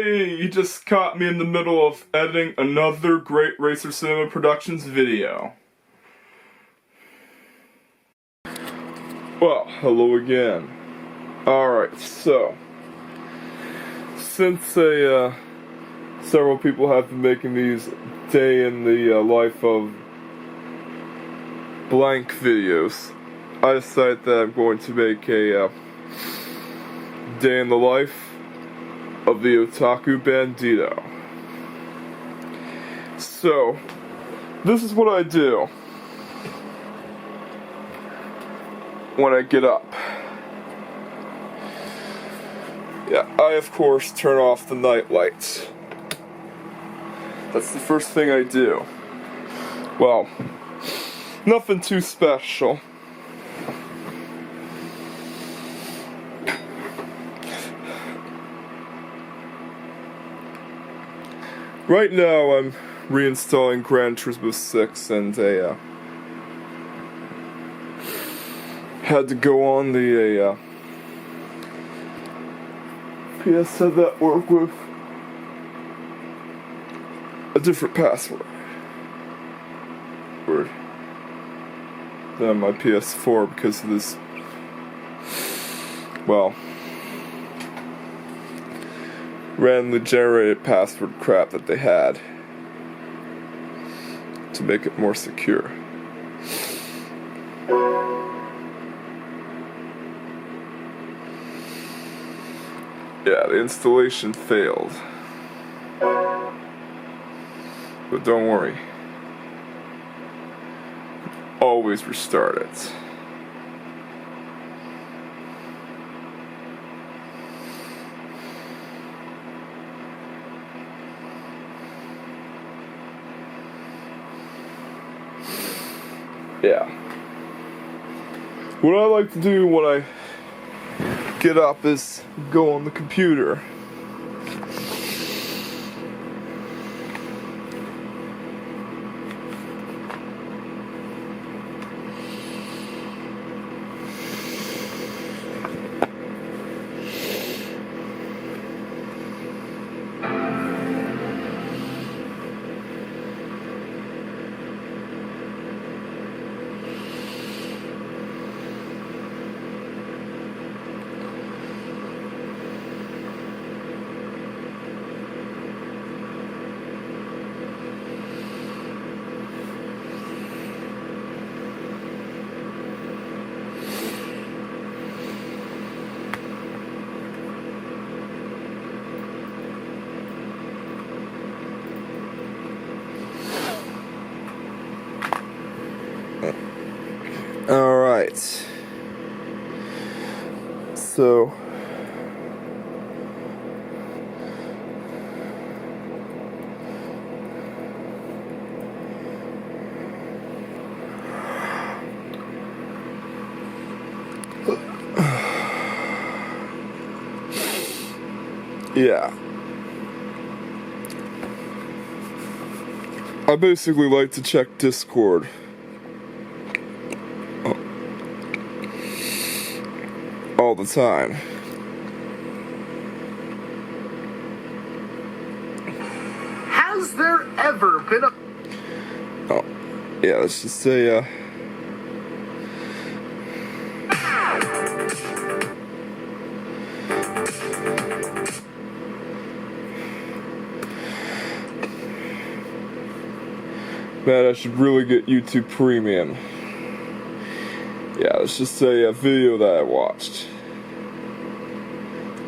Hey, you just caught me in the middle of editing another Great Racer Cinema Productions video. Well, hello again. Alright, so since several people have been making these day in the life of blank videos, I decided that I'm going to make a day in the life of the Otaku Bandito. So, this is what I do when I get up. Yeah, I of course turn off the night lights. That's the first thing I do. Well, nothing too special. Right now I'm reinstalling Gran Turismo 6 and had to go on the PS that work with a different password than my PS4 because of this, well, randomly generated password crap that they had to make it more secure. Yeah, the installation failed. But don't worry. Always restart it. Yeah. What I like to do when I get up is go on the computer. Alright. So yeah. I basically like to check Discord. All the time. Has there ever been a... Oh, yeah, let's just say, man, I should really get YouTube Premium. Yeah, let's just say a video that I watched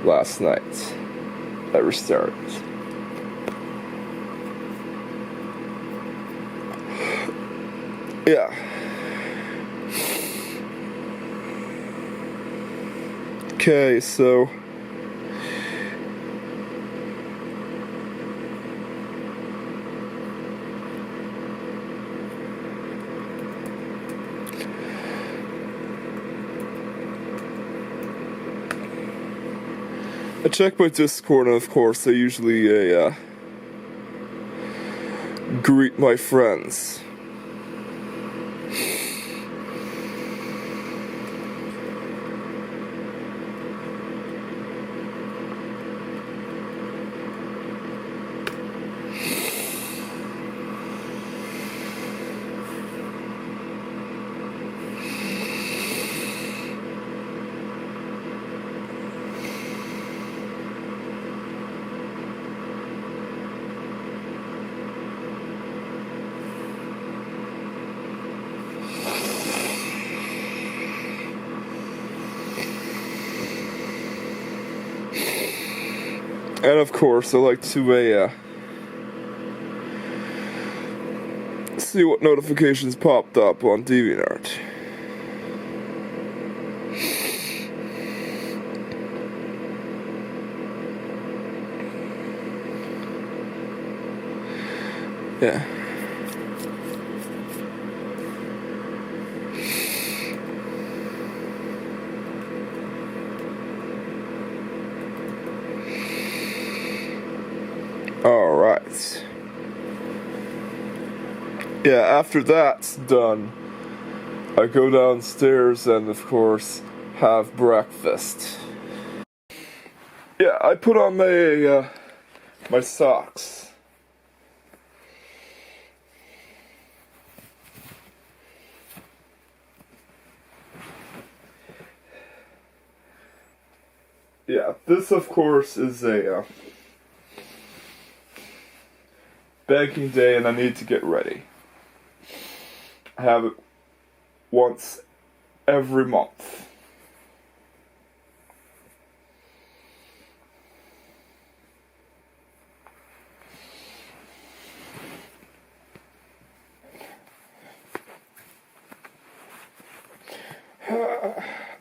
last night. I restarted. Yeah. Okay, so I check my Discord, and of course I usually greet my friends. And of course, I like to see what notifications popped up on DeviantArt. Yeah. All right. Yeah, after that's done, I go downstairs and, of course, have breakfast. Yeah, I put on my socks. Yeah, this, of course, is a baking day, and I need to get ready. I have it once every month.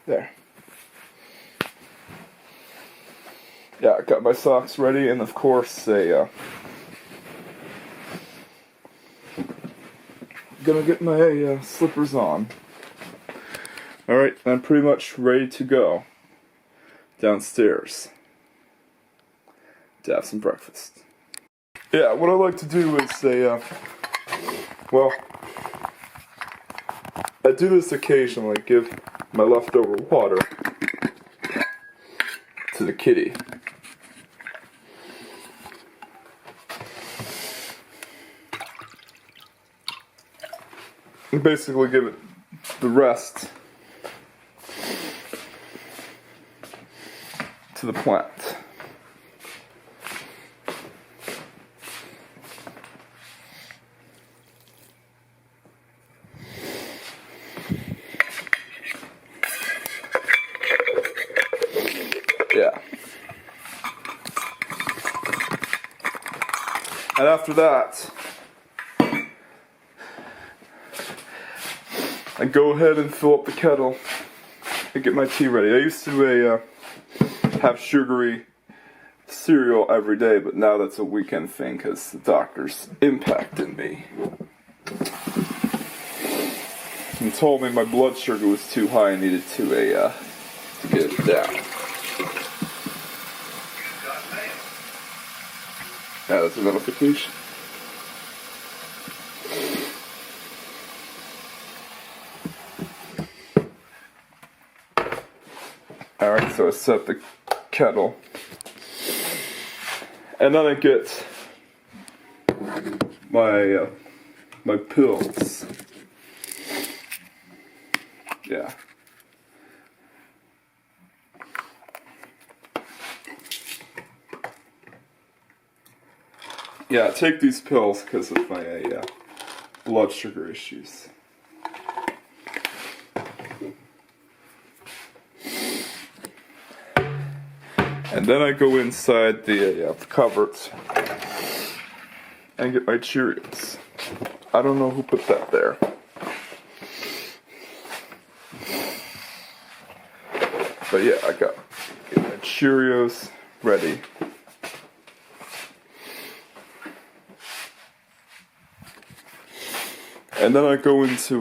There. Yeah, I got my socks ready, and of course, gonna get my slippers on. Alright, I'm pretty much ready to go downstairs to have some breakfast. Yeah, what I like to do is well, I do this occasionally, give my leftover water to the kitty. And basically give it the rest to the plant. Yeah. And after that, I go ahead and fill up the kettle and get my tea ready. I used to have sugary cereal every day, but now that's a weekend thing because the doctor's impacted me and told me my blood sugar was too high and needed to get it down. Yeah, that's a notification. Alright, so I set the kettle. And then I get my pills. Yeah. Yeah, I take these pills because of my blood sugar issues. And then I go inside the cupboards and get my Cheerios. I don't know who put that there. But yeah, I got my Cheerios ready. And then I go into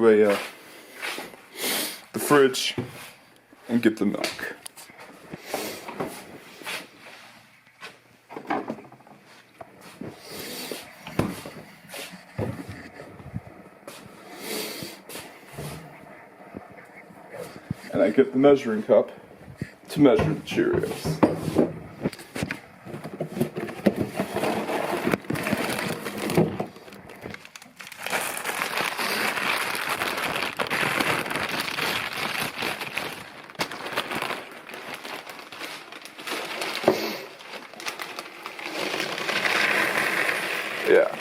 the fridge and get the milk. And I get the measuring cup to measure the Cheerios. Yeah.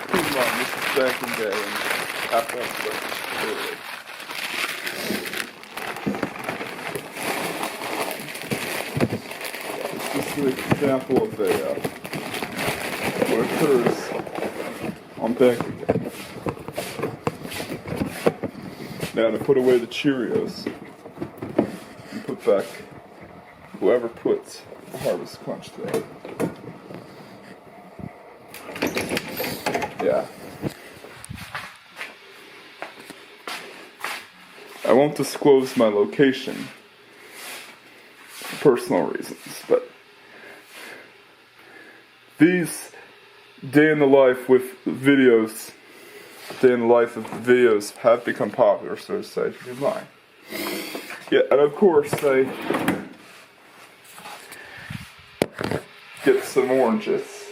Come on, this is back in day, and after I'm example of what occurs on baking. Now to put away the Cheerios and put back whoever puts the Harvest Punch there. Yeah. I won't disclose my location for personal reasons, but these day in the life of videos have become popular, so to say, to be mine. Yeah, and of course I get some oranges.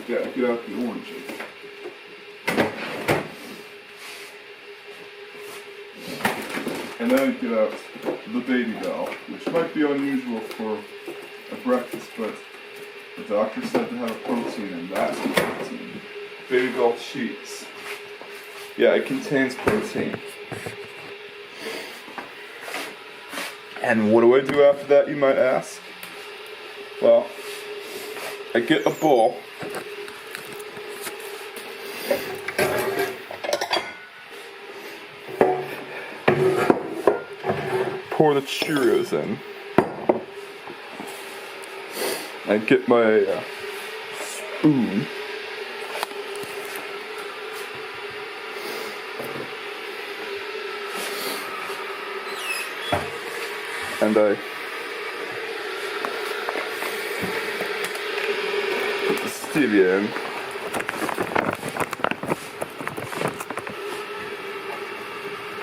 Yeah, get out the oranges. And then get out the Baby Bell, which might be unusual for a breakfast, but the doctor said to have a protein, and that's the protein. Baby Bell cheese. Yeah, it contains protein. And what do I do after that, you might ask? Well, I get a bowl. Pour the Cheerios in. I get my spoon. And I put the stevia in.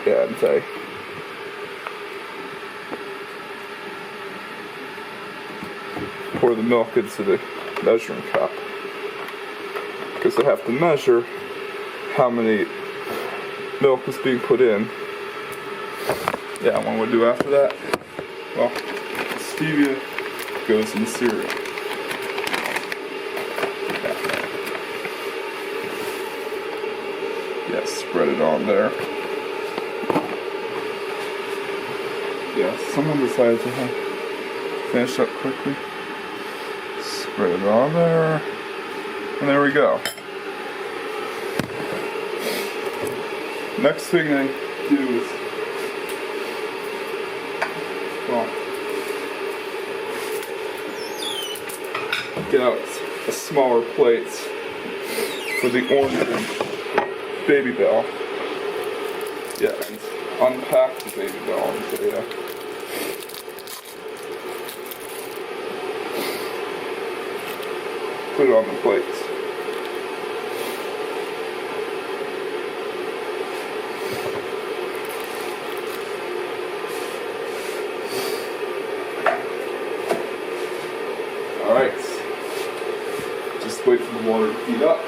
Yeah, and I pour the milk into the measuring cup, because I have to measure how many milk is being put in. Yeah, what do I do after that? Well, the stevia goes in the cereal. Yeah, spread it on there. Yeah, someone decided to finish up quickly. Spread it on there. And there we go. Next thing I do is, well, get out a smaller plate for the orange and Baby Bell. Yeah, and unpack the Baby Bell into put it on the plates. Alright. Just wait for the water to heat up.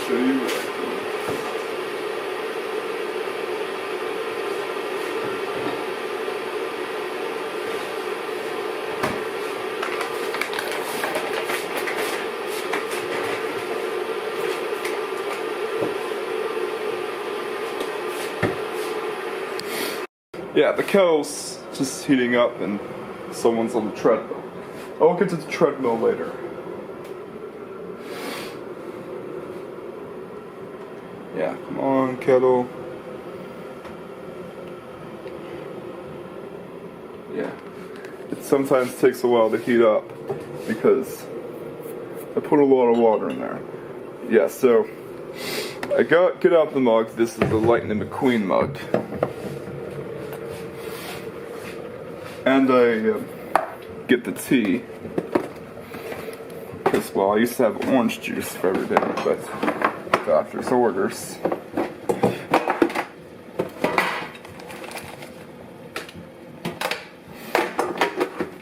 Show you what I do. Yeah, the kettle's just heating up and someone's on the treadmill. I'll get to the treadmill later. Yeah, come on, kettle. Yeah. It sometimes takes a while to heat up because I put a lot of water in there. Yeah, so I get out the mug. This is the Lightning McQueen mug. And I get the tea, because, well, I used to have orange juice for every day, but doctor's orders.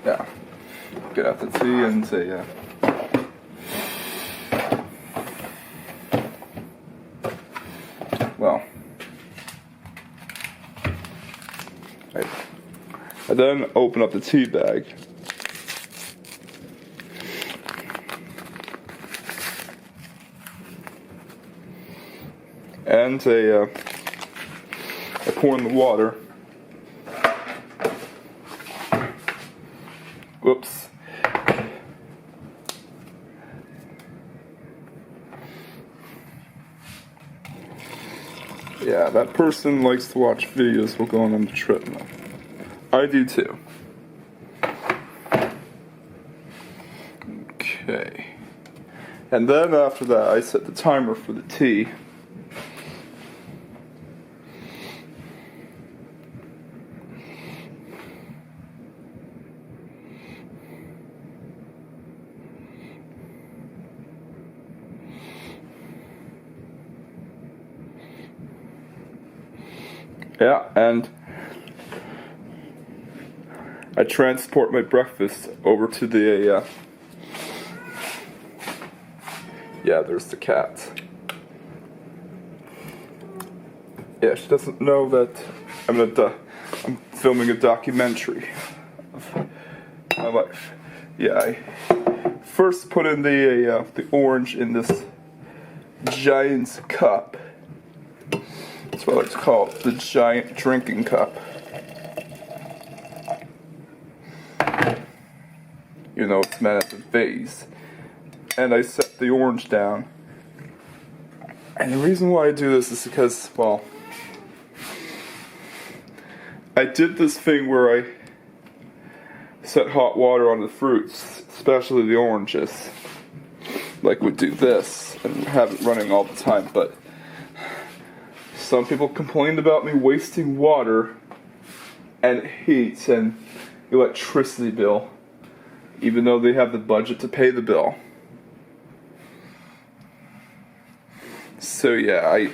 Yeah, get out the tea and say, well, I then open up the tea bag. And I pour in the water. Whoops. Yeah, that person likes to watch videos while going on the treadmill. I do too. Okay. And then after that, I set the timer for the tea. Yeah, and I transport my breakfast over to the, yeah, there's the cat. Yeah, she doesn't know that I'm filming a documentary of my life. Yeah, I first put in the orange in this giant cup. That's what I like to call it, the giant drinking cup. You know, it's meant as a vase. And I set the orange down. And the reason why I do this is because, well, I did this thing where I set hot water on the fruits, especially the oranges. Like we do this and have it running all the time, but some people complained about me wasting water and heat and electricity bill, even though they have the budget to pay the bill. So yeah, I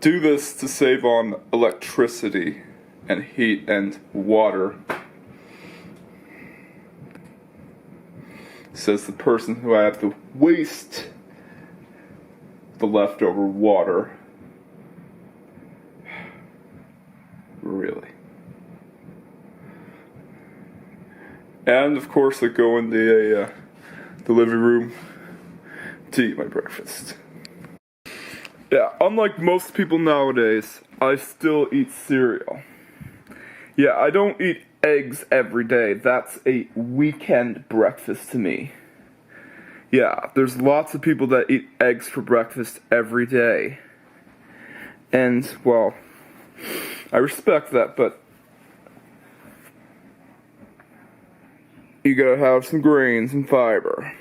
do this to save on electricity and heat and water. Says the person who I have to waste the leftover water. Really. And of course I go in the living room to eat my breakfast. Yeah, unlike most people nowadays, I still eat cereal. Yeah, I don't eat eggs every day. That's a weekend breakfast to me. Yeah, there's lots of people that eat eggs for breakfast every day. And, well, I respect that, but you gotta have some grains and fiber.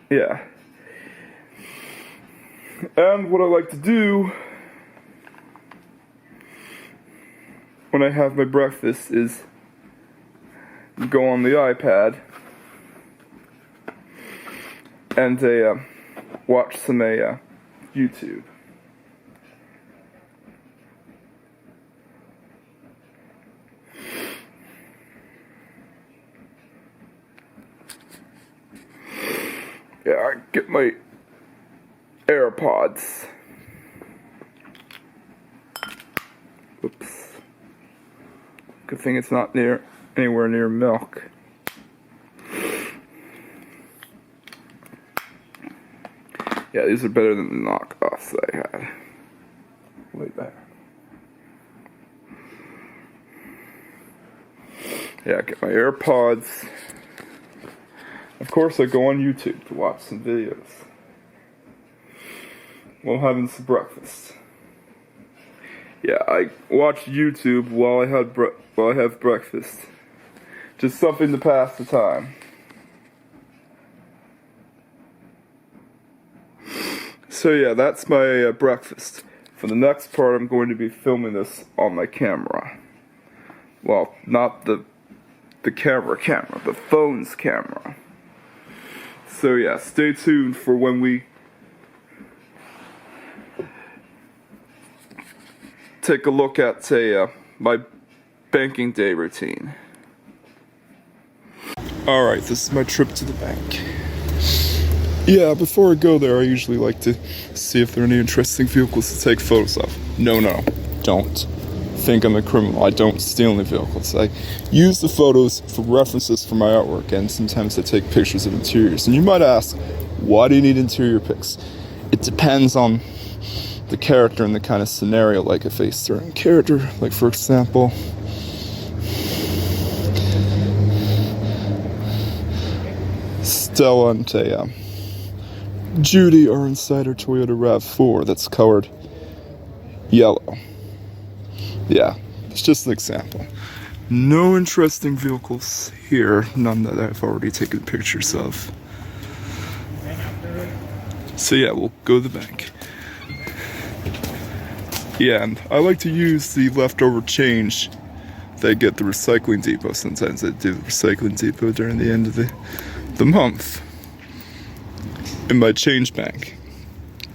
Yeah. And what I like to do when I have my breakfast is go on the iPad and watch some YouTube. Yeah, I get my AirPods. Oops. Good thing it's not anywhere near milk. Yeah, these are better than the knockoffs that I had way back. Yeah, I get my AirPods. Of course, I go on YouTube to watch some videos while having some breakfast. Yeah, I watch YouTube while I have breakfast. Just something to pass the time. So yeah, that's my breakfast. For the next part, I'm going to be filming this on my camera. Well, not the camera, the phone's camera. So yeah, stay tuned for when we take a look at my banking day routine. Alright, this is my trip to the bank. Yeah, before I go there, I usually like to see if there are any interesting vehicles to take photos of. No, don't think I'm a criminal. I don't steal any vehicles. I use the photos for references for my artwork, and sometimes I take pictures of interiors. And you might ask, why do you need interior pics? It depends on the character and the kind of scenario, like if a certain character, like for example, Stella and Judy are inside her Toyota RAV4 that's colored yellow. Yeah, it's just an example. No interesting vehicles here, none that I've already taken pictures of. So yeah, we'll go to the bank. Yeah, and I like to use the leftover change that I get at the recycling depot. Sometimes I do the recycling depot during the end of the month in my change bank.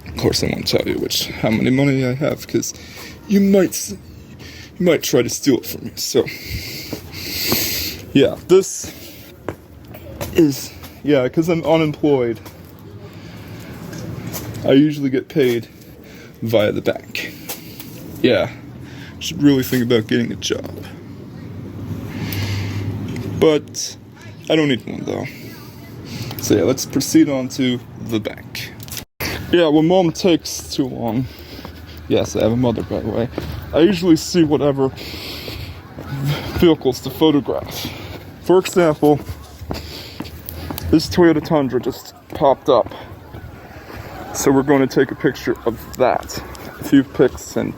Of course, I won't tell you how many money I have, because you might try to steal it from me. So yeah, this is, yeah, because I'm unemployed, I usually get paid via the bank. Yeah, should really think about getting a job. But I don't need one though. So yeah, let's proceed on to the bank. Yeah, when mom takes too long, yes, I have a mother by the way, I usually see whatever vehicles to photograph. For example, this Toyota Tundra just popped up. So we're going to take a picture of that. A few pics, and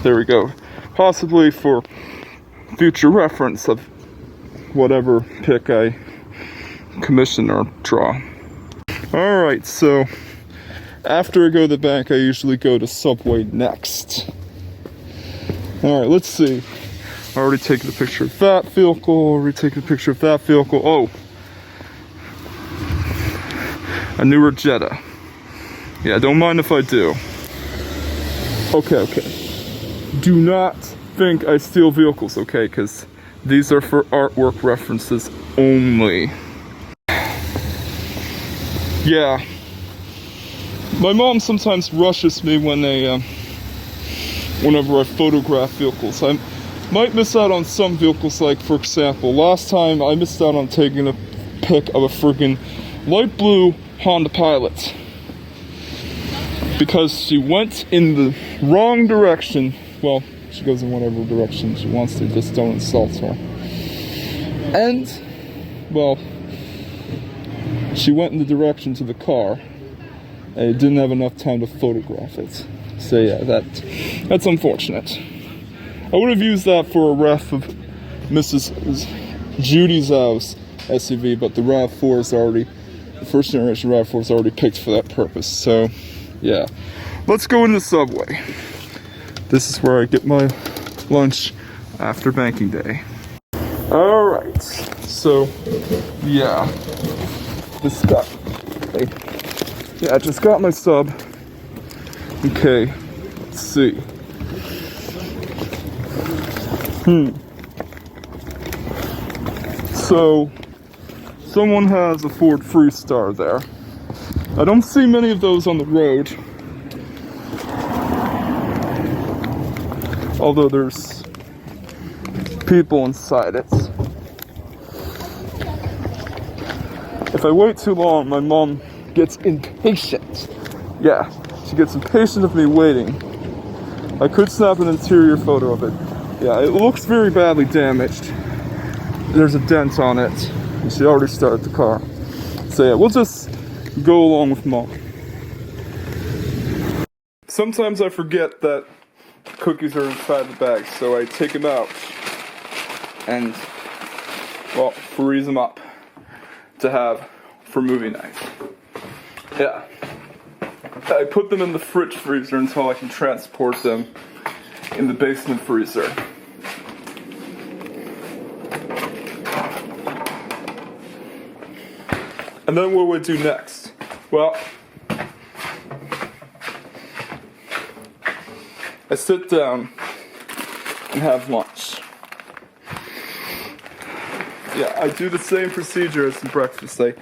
there we go. Possibly for future reference of whatever pic I commission or draw. Alright, so after I go to the bank, I usually go to Subway next. Alright, let's see. I already taken a picture of that vehicle, already taken a picture of that vehicle. Oh! A newer Jetta. Yeah, don't mind if I do. Okay. Do not think I steal vehicles, okay? Because these are for artwork references only. Yeah. My mom sometimes rushes me whenever I photograph vehicles. I might miss out on some vehicles, like for example, last time I missed out on taking a pic of a friggin' light blue Honda Pilot. Because she went in the wrong direction. Well, she goes in whatever direction she wants to, just don't insult her. And, well, she went in the direction to the car, and it didn't have enough time to photograph it. So yeah, that's unfortunate. I would have used that for a ref of Mrs. Judy's house SUV, but the RAV4 is already, the first generation RAV4 is already picked for that purpose. So yeah, let's go into Subway. This is where I get my lunch after banking day. Alright, so yeah, I just got my sub. Okay, let's see. So someone has a Ford Freestar there. I don't see many of those on the road, although there's people inside it. If I wait too long, my mom gets impatient. Yeah, she gets impatient of me waiting. I could snap an interior photo of it. Yeah, it looks very badly damaged. There's a dent on it, and she already started the car. So yeah, we'll just go along with mom. Sometimes I forget that cookies are inside the bag, so I take them out and, well, freeze them up to have for movie night. Yeah. I put them in the fridge freezer until I can transport them in the basement freezer. And then what do I do next? Well, I sit down and have lunch. Yeah, I do the same procedure as the breakfast. I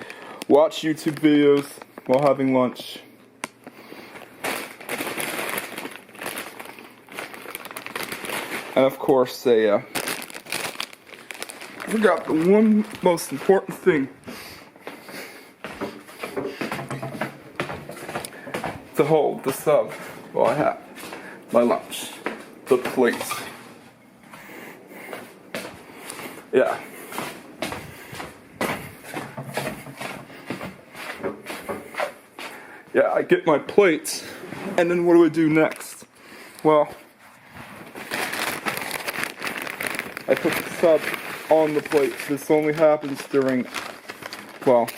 watch YouTube videos while having lunch. And of course, I forgot the one most important thing. To hold the sub Well, I have my lunch, the plates. Yeah. Yeah, I get my plates, and then what do I do next? Well, I put the sub on the plates. This only happens during, well,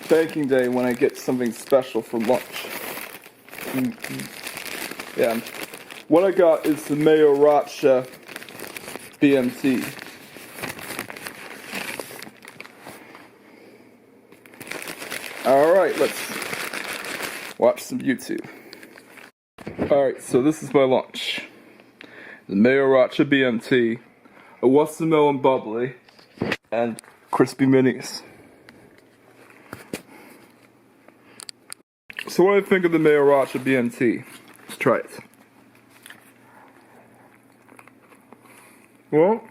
baking day when I get something special for lunch. Yeah. What I got is the Mayo Racha BMT. Alright, let's watch some YouTube. Alright, so this is my lunch. The Mayo Racha BMT, a watermelon bubbly, and crispy minis. So what do I think of the Mayo Racha BMT? Let's try it. Well,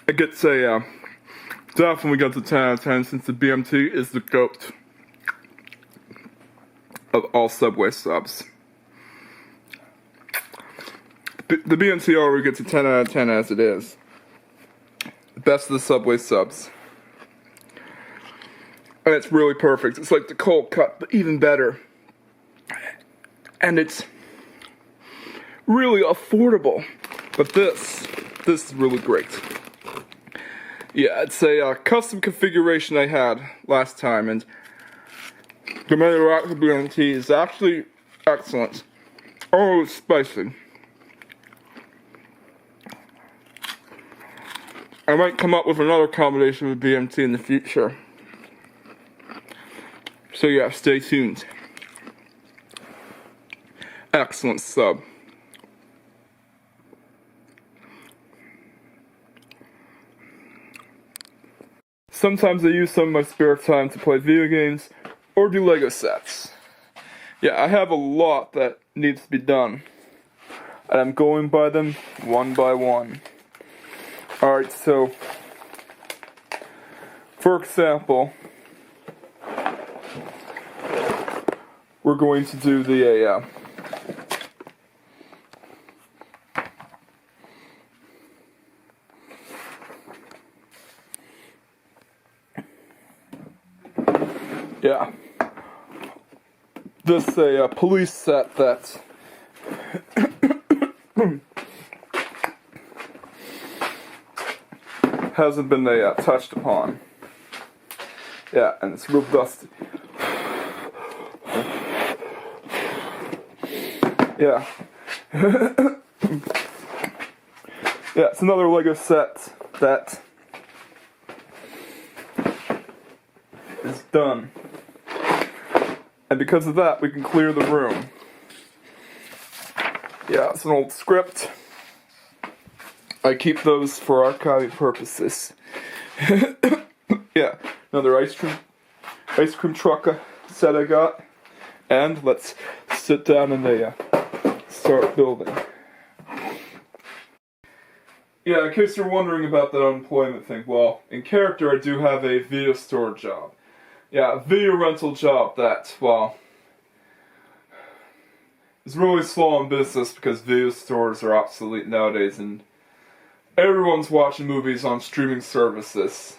it gets a, definitely gets a 10 out of 10 since the BMT is the GOAT of all Subway subs. The BMT already gets a 10 out of 10 as it is. The best of the Subway subs. And it's really perfect. It's like the cold cut, but even better. And it's really affordable. But this is really great. Yeah, it's a custom configuration I had last time, and the Mayo Racha BMT is actually excellent. Oh, it's spicy. I might come up with another combination with BMT in the future. So yeah, stay tuned. Excellent sub. Sometimes I use some of my spare time to play video games or do Lego sets. Yeah, I have a lot that needs to be done, and I'm going by them one by one. Alright, so, for example, we're going to do the, yeah, this a police set that hasn't been touched upon. Yeah, and it's real dusty. Yeah. Yeah, it's another Lego set that is done. And because of that, we can clear the room. Yeah, it's an old script. I keep those for archiving purposes. Yeah, another ice cream truck set I got. And let's sit down and start building. Yeah, in case you're wondering about that unemployment thing, well, in character I do have a video store job. Yeah, a video rental job that, well, is really slow in business because video stores are obsolete nowadays and everyone's watching movies on streaming services.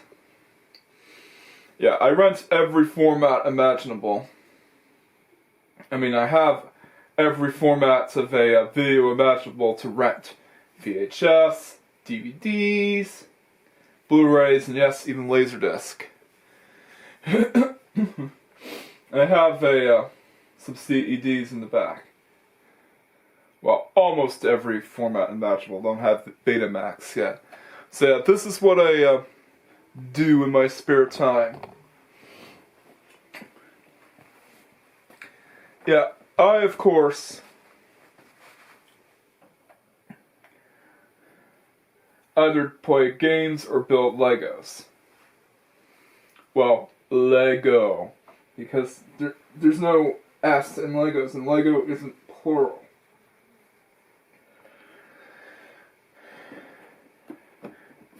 Yeah, I rent every format imaginable. I mean, I have every format of a video imaginable to rent. VHS, DVDs, Blu-rays, and yes, even Laserdisc. I have some CEDs in the back. Well, almost every format imaginable. Don't have Betamax yet. So yeah, this is what I do in my spare time. Yeah, I of course either play games or build Legos. Well, Lego, because there's no S in Legos, and Lego isn't plural.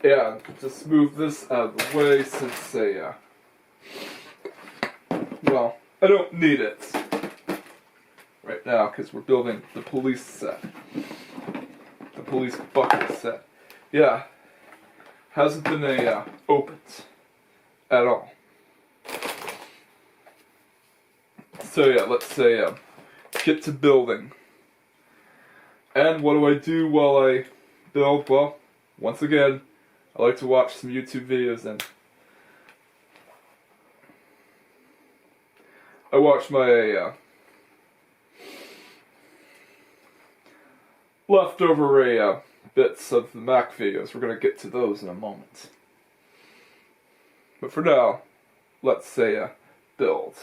yeah, just move this out of the way since well, I don't need it right now because we're building the police set. The police bucket set. Yeah, hasn't been opened at all. So yeah, let's say get to building. And what do I do while I build? Well, once again, I like to watch some YouTube videos, and I watch my leftover bits of the Mac videos. We're gonna get to those in a moment. But for now, let's say build.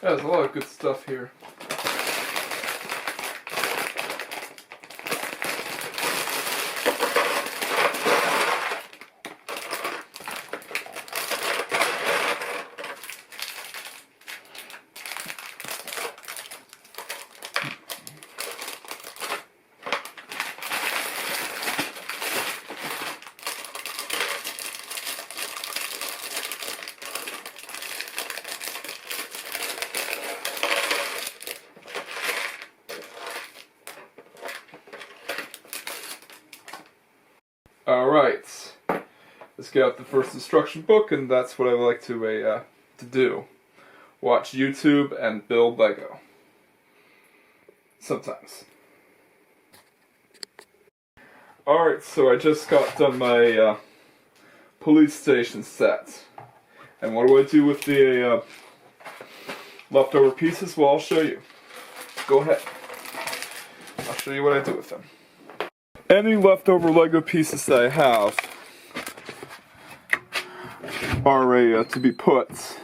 Yeah, there's a lot of good stuff here. Alright, let's get out the first instruction book, and that's what I like to do. Watch YouTube and build Lego. Sometimes. Alright, so I just got done my police station set. And what do I do with the leftover pieces? Well, I'll show you. Go ahead. I'll show you what I do with them. Any leftover Lego pieces that I have are to be put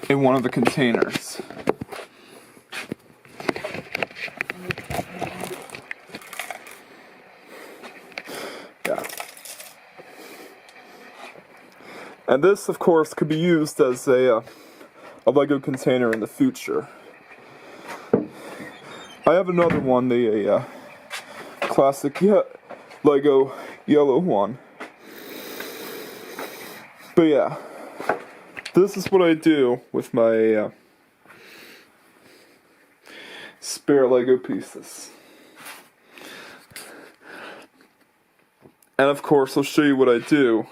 in one of the containers. Yeah. And this, of course, could be used as a Lego container in the future. I have another one, the classic Lego yellow one. But yeah, this is what I do with my spare Lego pieces. And of course, I'll show you what I do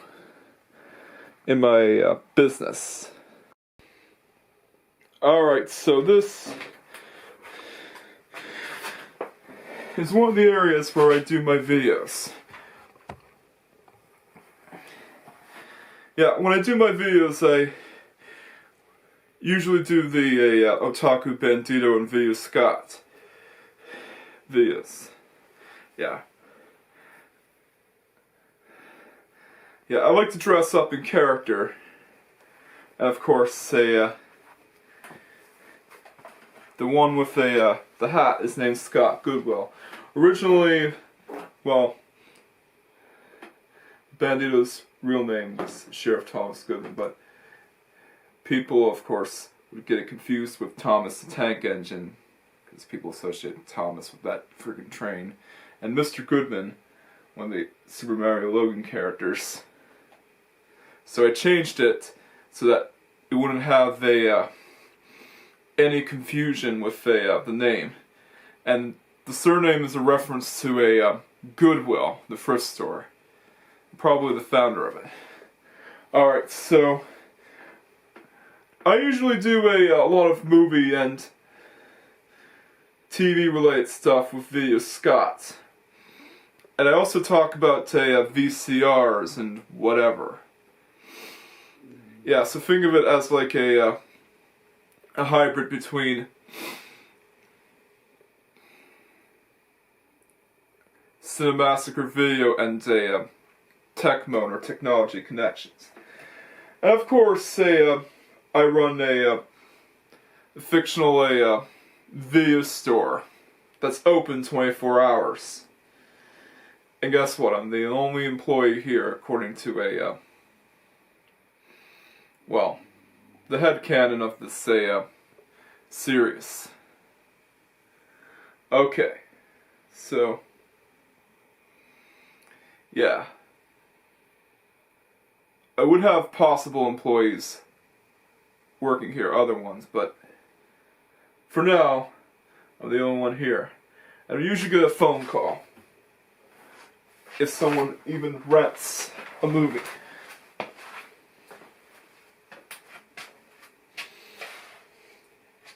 in my business. Alright, so this is one of the areas where I do my videos. Yeah, when I do my videos, I usually do the Otaku Bandito and Video Scott videos. Yeah. Yeah, I like to dress up in character. And of course, the one with the hat is named Scott Goodwill. Originally, well, Bandito's real name was Sheriff Thomas Goodman, but people, of course, would get it confused with Thomas the Tank Engine, because people associate Thomas with that freaking train, and Mr. Goodman, one of the Super Mario Logan characters. So I changed it so that it wouldn't have any confusion with the name. And the surname is a reference to a Goodwill, the thrift store. Probably the founder of it. Alright, so I usually do a lot of movie and TV related stuff with Video Scott. And I also talk about VCRs and whatever. Yeah, so think of it as like a hybrid between Cinemassacre Video and a Techmoan or Technology Connections. And of course, I run a fictional video store that's open 24 hours. And guess what? I'm the only employee here, according to a, well, the headcanon of this, series. Okay. So, yeah. I would have possible employees working here, other ones, but for now, I'm the only one here. And I usually get a phone call if someone even rents a movie.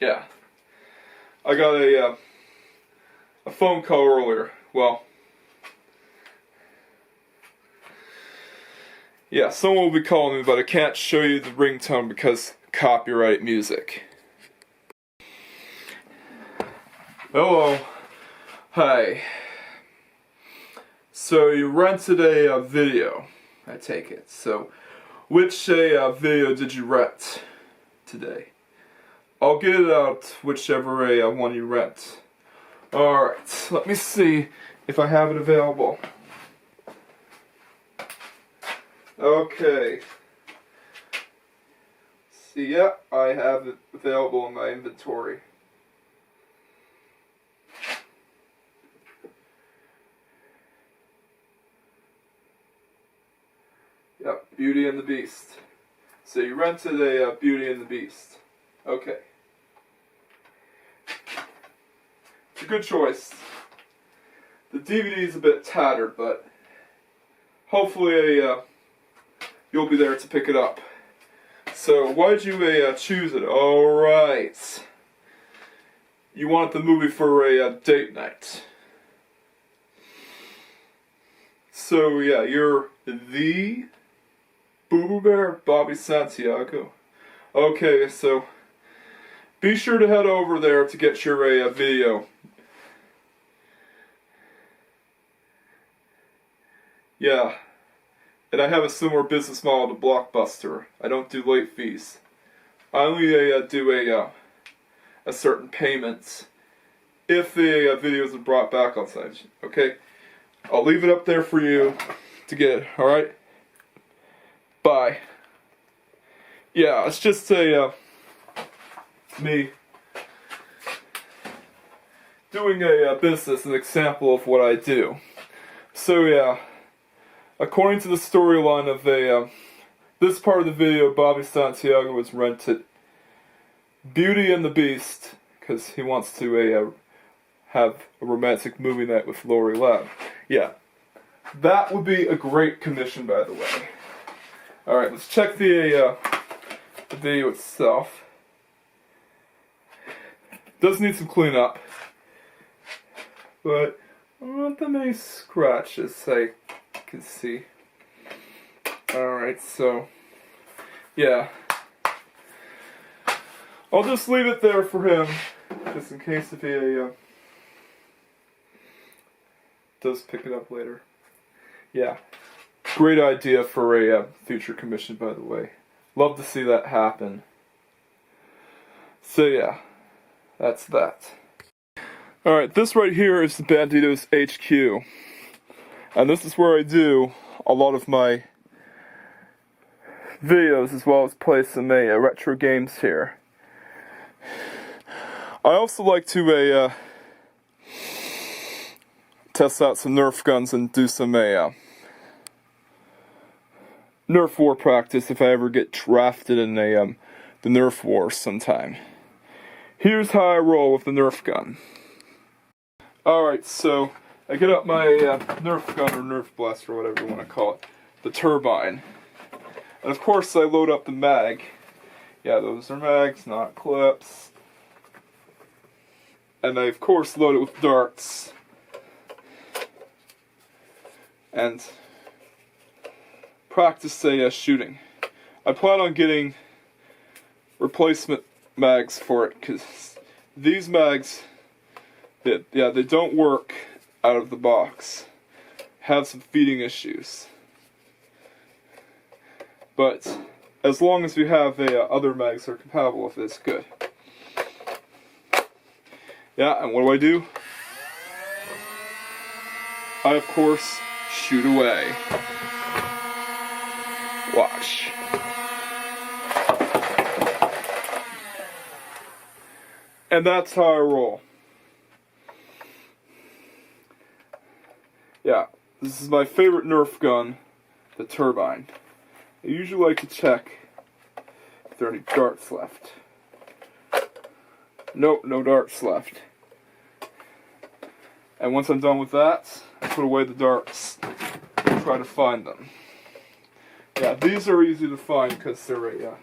Yeah. I got a phone call earlier. Well, yeah, someone will be calling me, but I can't show you the ringtone because copyright music. Hello. Hi. So you rented a video, I take it. So which video did you rent today? I'll get it out whichever one you rent. Alright, let me see if I have it available. Okay. See, yeah, I have it available in my inventory. Yep, Beauty and the Beast. So you rented a Beauty and the Beast. Okay. It's a good choice. The DVD is a bit tattered, but hopefully you'll be there to pick it up. So why'd you choose it? Alright. You want the movie for a date night. So yeah, you're the Boo Boo Bear, Bobby Santiago. Okay, so be sure to head over there to get your video. Yeah, and I have a similar business model to Blockbuster. I don't do late fees. I only do a certain payment if the videos are brought back on time. Okay, I'll leave it up there for you to get. All right. Bye. Yeah, it's just me doing a business, an example of what I do. So yeah, according to the storyline of this part of the video, Bobby Santiago was rented Beauty and the Beast because he wants to have a romantic movie night with Lori Ladd. Yeah, that would be a great commission, by the way. All right, let's check the video itself. Does need some cleanup, but not that many scratches I can see. Alright, so yeah, I'll just leave it there for him, just in case if he does pick it up later. Yeah, great idea for a future commission, by the way. Love to see that happen. So yeah, that's that. Alright, this right here is the Bandito's HQ. And this is where I do a lot of my videos, as well as play some retro games here. I also like to test out some Nerf guns and do some Nerf war practice if I ever get drafted in the Nerf wars sometime. Here's how I roll with the Nerf gun. Alright, so I get up my Nerf gun or Nerf blaster, or whatever you want to call it, the turbine. And of course I load up the mag. Yeah, those are mags, not clips. And I of course load it with darts. And practice shooting. I plan on getting replacement mags for it, because these mags, they don't work out of the box. Have some feeding issues. But as long as we have other mags that are compatible with it, it's good. Yeah, and what do? I of course shoot away. Watch. And that's how I roll. Yeah, this is my favorite Nerf gun, the turbine. I usually like to check if there are any darts left. Nope, no darts left. And once I'm done with that, I put away the darts and try to find them. Yeah, these are easy to find because they're a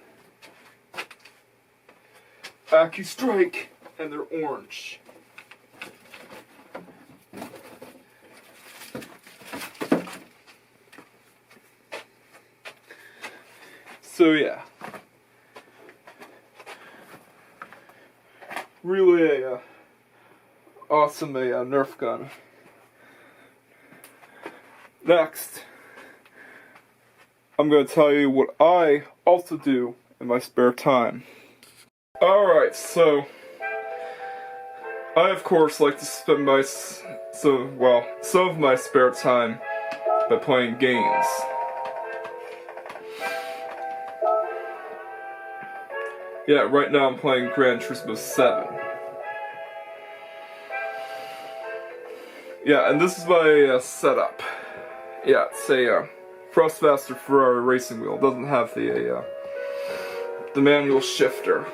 AccuStrike and they're orange. So yeah, really a awesome Nerf gun. Next, I'm going to tell you what I also do in my spare time. Alright, so I of course like to spend some of my spare time by playing games. Yeah, right now I'm playing Gran Turismo 7. Yeah, and this is my setup. Yeah, it's a Thrustmaster Ferrari racing wheel. It doesn't have the manual shifter.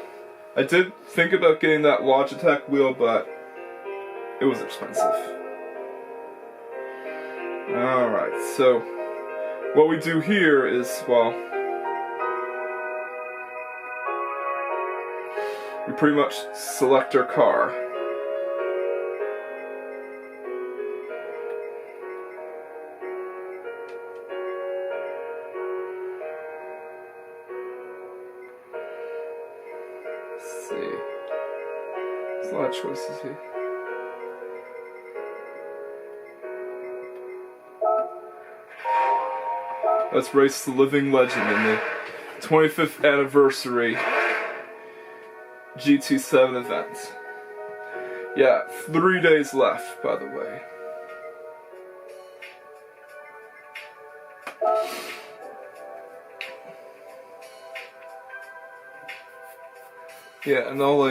I did think about getting that Logitech wheel, but it was expensive. Alright, so what we do here is, well, we pretty much select our car. Let's see. There's a lot of choices here. Let's race the living legend in the 25th anniversary GT7 event. Yeah, 3 days left, by the way. Yeah, and all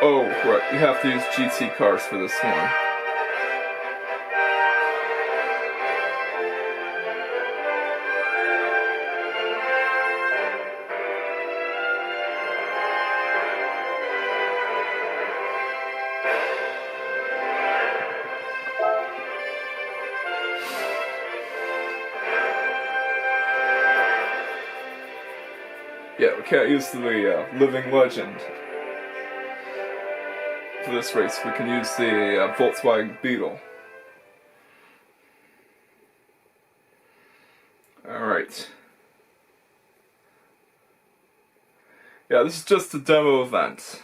oh, right, you have to use GT cars for this one. Yeah, we can't use the living legend for this race. We can use the Volkswagen Beetle. Alright. Yeah, this is just a demo event.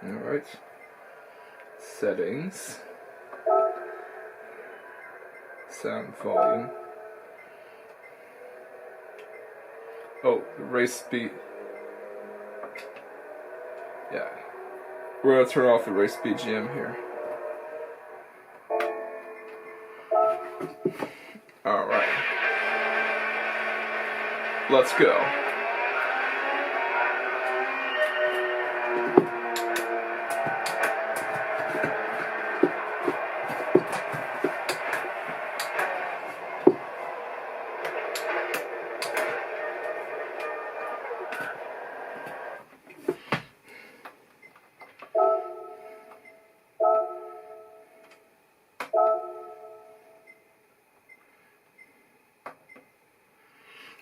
Alright. Settings. Sound volume. Oh, the race speed. Yeah. We're gonna turn off the race BGM here. Alright. Let's go.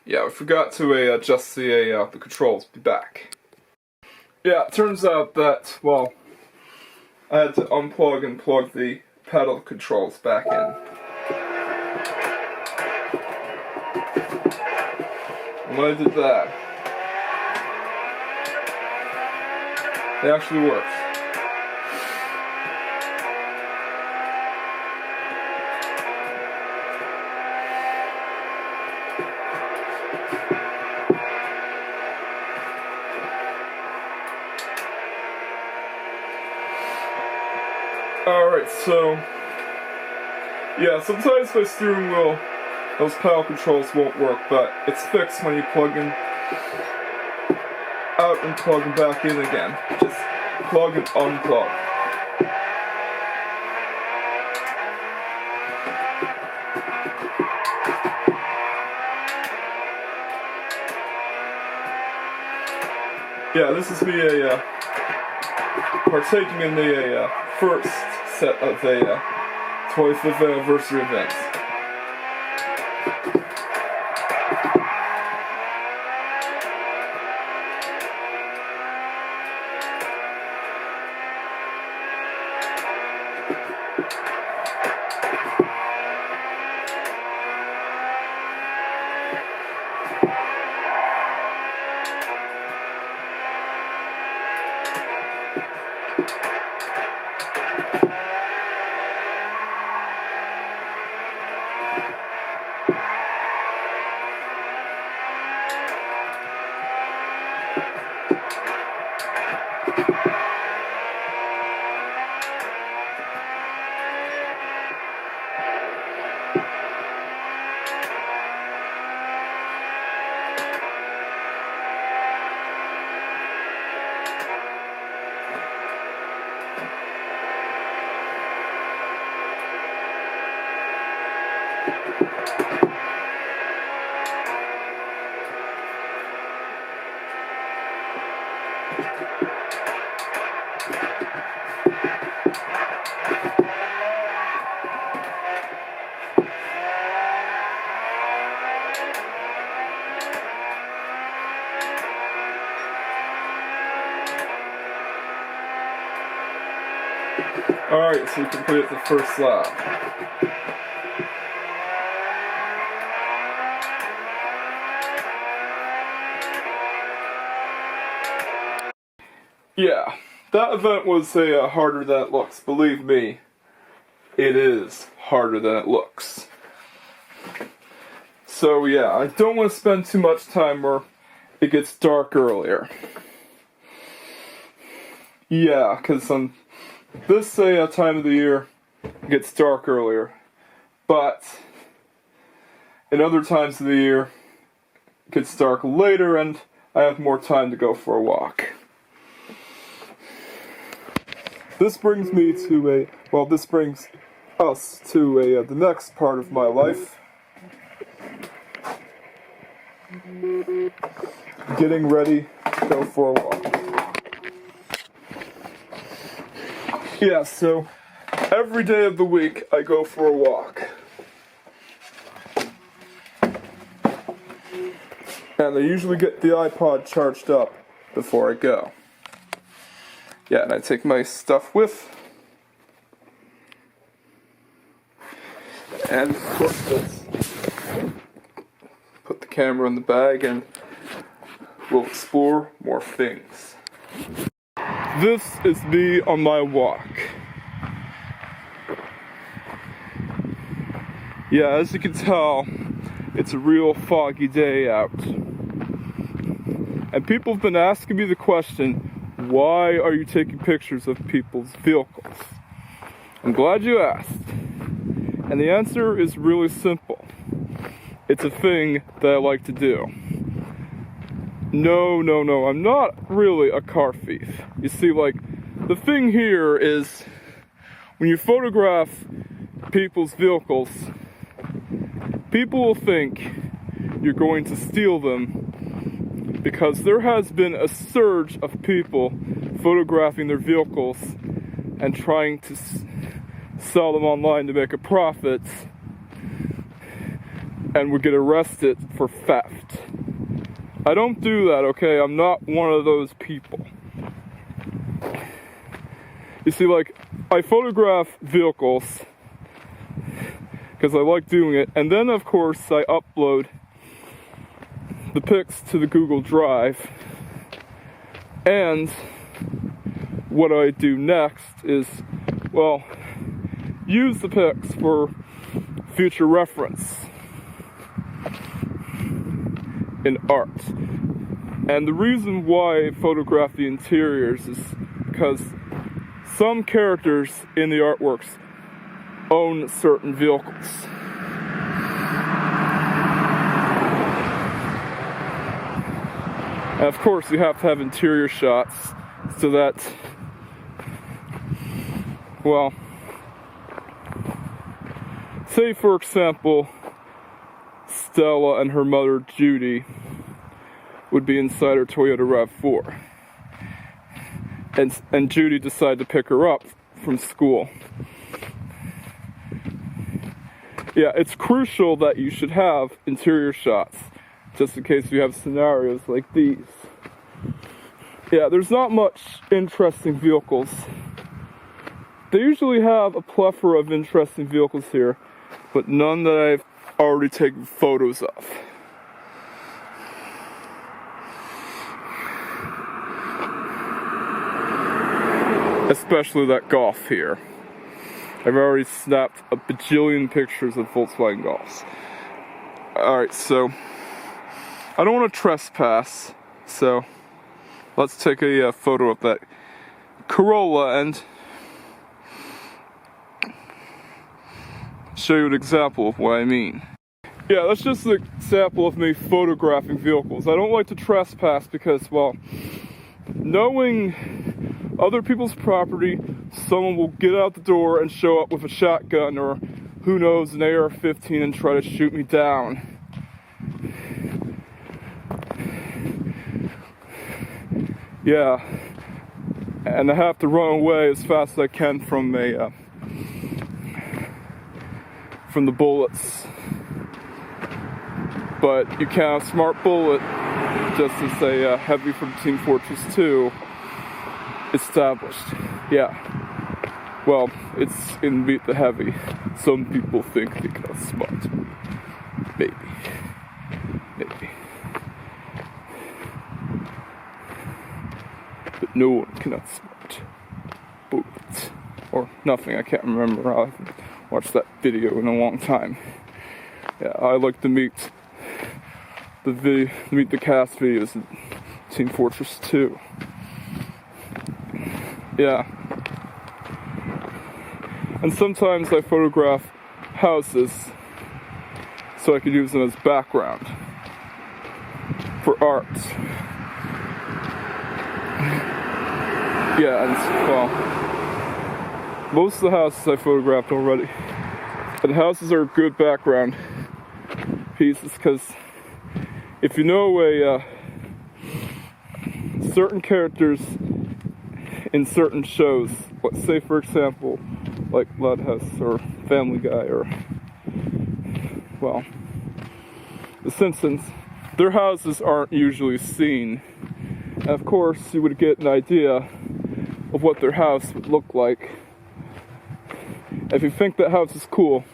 Yeah, I forgot to adjust the controls. Be back. Yeah, it turns out that, well, I had to unplug and plug the pedal controls back in. And when I did that, it actually works. Alright, so yeah, sometimes my steering wheel, those pedal controls won't work, but it's fixed when you plug in out and plug them back in again. Just plug and unplug. Yeah, this is me partaking in the first set of a 25th anniversary event. Alright, so we completed the first lap. Yeah, that event was harder than it looks. Believe me, it is harder than it looks. So yeah, I don't want to spend too much time where it gets dark earlier. Yeah, because on this time of the year, it gets dark earlier. But in other times of the year, it gets dark later and I have more time to go for a walk. This brings me to this brings us to the next part of my life. Getting ready to go for a walk. Yeah, so every day of the week I go for a walk. And I usually get the iPod charged up before I go. Yeah, and I take my stuff with. And of course, let's put the camera in the bag and we'll explore more things. This is me on my walk. Yeah, as you can tell, it's a real foggy day out. And people have been asking me the question, why are you taking pictures of people's vehicles? I'm glad you asked. And the answer is really simple. It's a thing that I like to do. No, I'm not really a car thief. You see, the thing here is, when you photograph people's vehicles, people will think you're going to steal them because there has been a surge of people photographing their vehicles and trying to sell them online to make a profit and would get arrested for theft. I don't do that, okay? I'm not one of those people. You see, like, I photograph vehicles because I like doing it, and then of course I upload the pics to the Google Drive, and what I do next is, well, use the pics for future reference in art. And the reason why I photograph the interiors is because some characters in the artworks own certain vehicles. And of course, you have to have interior shots so that, well, say for example, Stella and her mother Judy would be inside her Toyota RAV4. And Judy decided to pick her up from school. Yeah, it's crucial that you should have interior shots, just in case you have scenarios like these. Yeah, there's not much interesting vehicles. They usually have a plethora of interesting vehicles here, but none that I've already taken photos of. Especially that Golf here. I've already snapped a bajillion pictures of Volkswagen Golfs. Alright, so I don't want to trespass, so let's take a photo of that Corolla and show you an example of what I mean. Yeah, that's just an example of me photographing vehicles. I don't like to trespass because, well, knowing other people's property, someone will get out the door and show up with a shotgun or, who knows, an AR-15 and try to shoot me down. Yeah, and I have to run away as fast as I can from the bullets. But you can't have Smart Bullet, just as a heavy from Team Fortress 2 established. Yeah. Well, it's in Meet the Heavy. Some people think they can outsmart me. Maybe. But no one can outsmart bullets. Or nothing, I can't remember. I haven't watched that video in a long time. Yeah, I like to meet the cast videos in Team Fortress 2. Yeah. And sometimes I photograph houses so I can use them as background for art. Yeah, and well, most of the houses I photographed already. And houses are good background pieces because if you know certain characters in certain shows, let's say for example, like Blood House or Family Guy or, well, The Simpsons, their houses aren't usually seen. And of course, you would get an idea of what their house would look like. If you think that house is cool,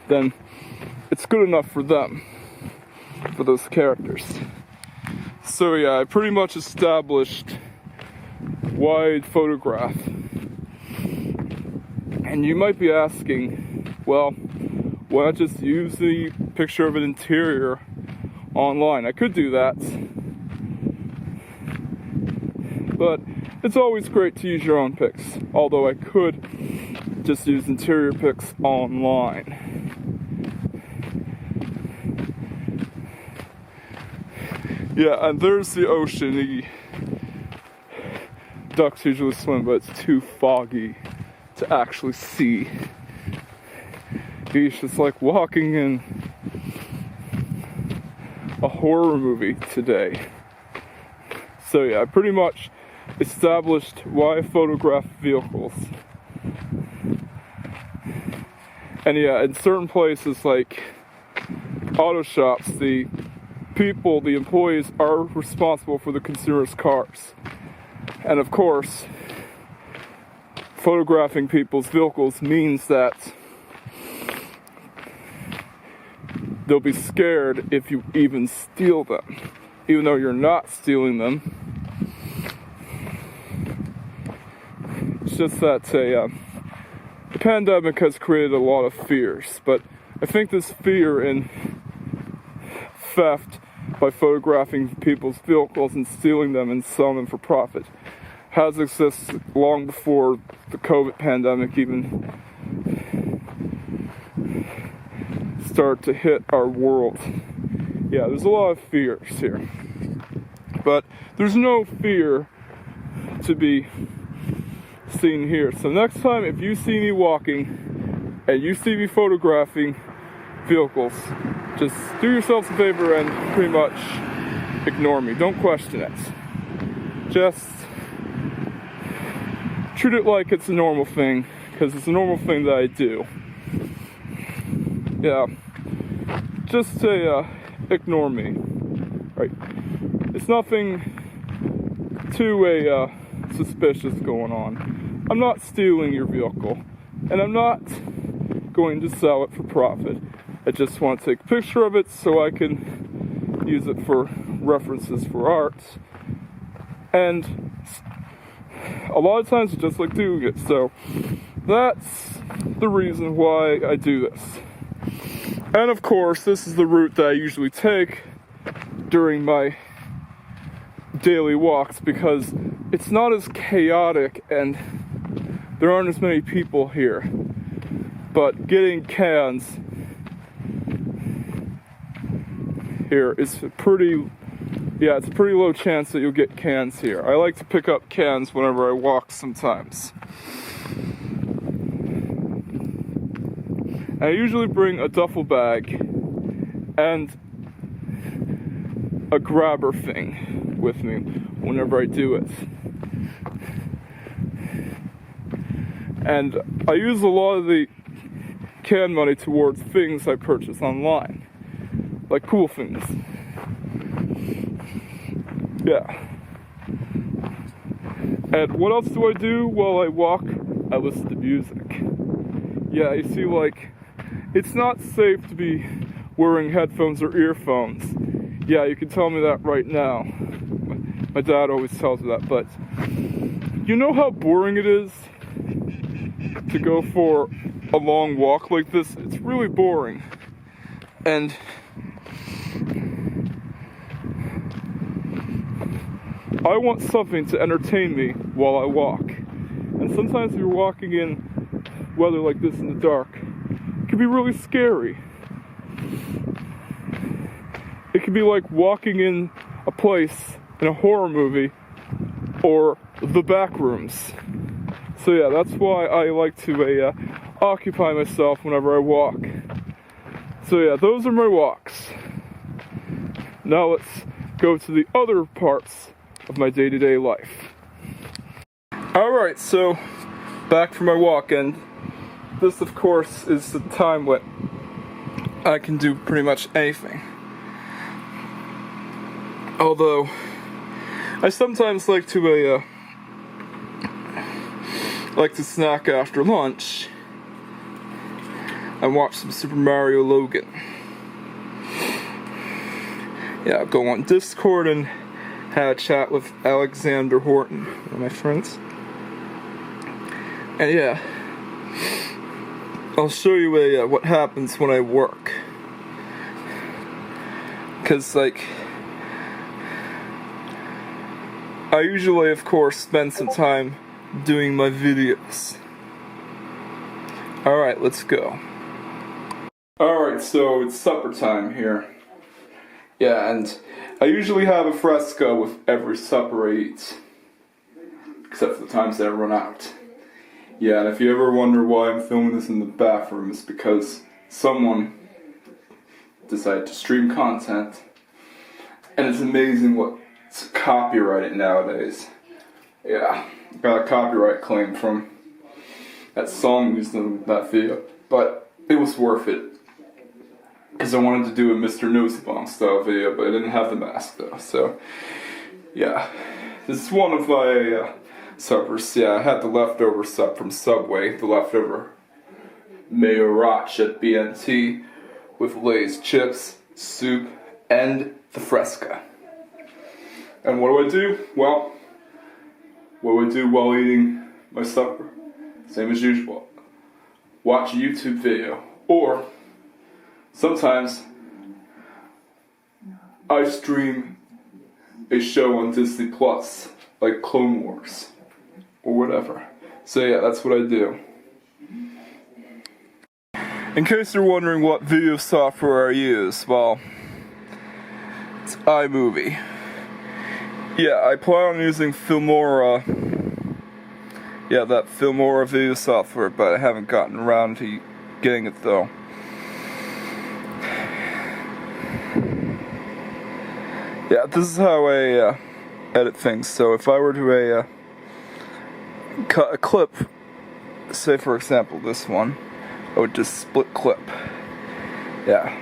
then it's good enough for them, for those characters. So yeah, I pretty much established wide photograph. And you might be asking, well, why not just use the picture of an interior online? I could do that, but it's always great to use your own pics, although I could just use interior pics online. Yeah, and there's the ocean. The ducks usually swim, but it's too foggy to actually see. It's just like walking in a horror movie today. So yeah, I pretty much established why I photograph vehicles. And yeah, in certain places like auto shops, the employees are responsible for the consumer's cars. And of course, photographing people's vehicles means that they'll be scared if you even steal them, even though you're not stealing them. It's just that the pandemic has created a lot of fears, but I think this fear in theft by photographing people's vehicles and stealing them and selling them for profit has existed long before the COVID pandemic even started to hit our world. Yeah, there's a lot of fears here, but there's no fear to be seen here. So next time, if you see me walking and you see me photographing vehicles, just do yourself a favor and pretty much ignore me. Don't question it. Just treat it like it's a normal thing, because it's a normal thing that I do. Yeah, just ignore me. Right? It's nothing too suspicious going on. I'm not stealing your vehicle, and I'm not going to sell it for profit. I just want to take a picture of it so I can use it for references for art. And a lot of times I just like doing it, so that's the reason why I do this. And of course, this is the route that I usually take during my daily walks, because it's not as chaotic and there aren't as many people here. But getting cans here is it's a pretty low chance that you'll get cans here. I like to pick up cans whenever I walk sometimes. I usually bring a duffel bag and a grabber thing with me whenever I do it. And I use a lot of the can money towards things I purchase online, like cool things. Yeah. And what else do I do while I walk? I listen to music. Yeah, you see, like, it's not safe to be wearing headphones or earphones. Yeah, you can tell me that right now. My dad always tells me that, but you know how boring it is to go for a long walk like this? It's really boring. And I want something to entertain me while I walk. And sometimes if you're walking in weather like this in the dark, it can be really scary. It can be like walking in a place in a horror movie or the back rooms. So yeah, that's why I like to occupy myself whenever I walk. So yeah, those are my walks. Now let's go to the other parts of my day-to-day life. Alright, so back from my walk, and this of course is the time when I can do pretty much anything. Although I sometimes like to snack after lunch and watch some Super Mario Logan. Yeah, I'll go on Discord and have a chat with Alexander Horton, one of my friends. And yeah, I'll show you what happens when I work. Cause like, I usually, of course, spend some time doing my videos. Alright, let's go. Alright, so it's supper time here. Yeah, and I usually have a fresco with every supper I eat. Except for the times that I run out. Yeah, and if you ever wonder why I'm filming this in the bathroom, it's because someone decided to stream content. And it's amazing what's copyrighted nowadays. Yeah, got a copyright claim from that song used in that video. But it was worth it. Because I wanted to do a Mr. Nosebong style video, but I didn't have the mask though. So, yeah. This is one of my suppers. Yeah, I had the leftover sup from Subway, the leftover mayo rach at BNT with Lay's chips, soup, and the Fresca. And what do? Well, what do I do while eating my supper? Same as usual. Watch a YouTube video. Or, sometimes, I stream a show on Disney Plus, like Clone Wars, or whatever. So yeah, that's what I do. In case you're wondering what video software I use, well, it's iMovie. Yeah, I plan on using Filmora. Yeah, that Filmora video software, but I haven't gotten around to getting it though. Yeah, this is how I edit things. So if I were to cut a clip, say for example this one, I would just split clip. Yeah.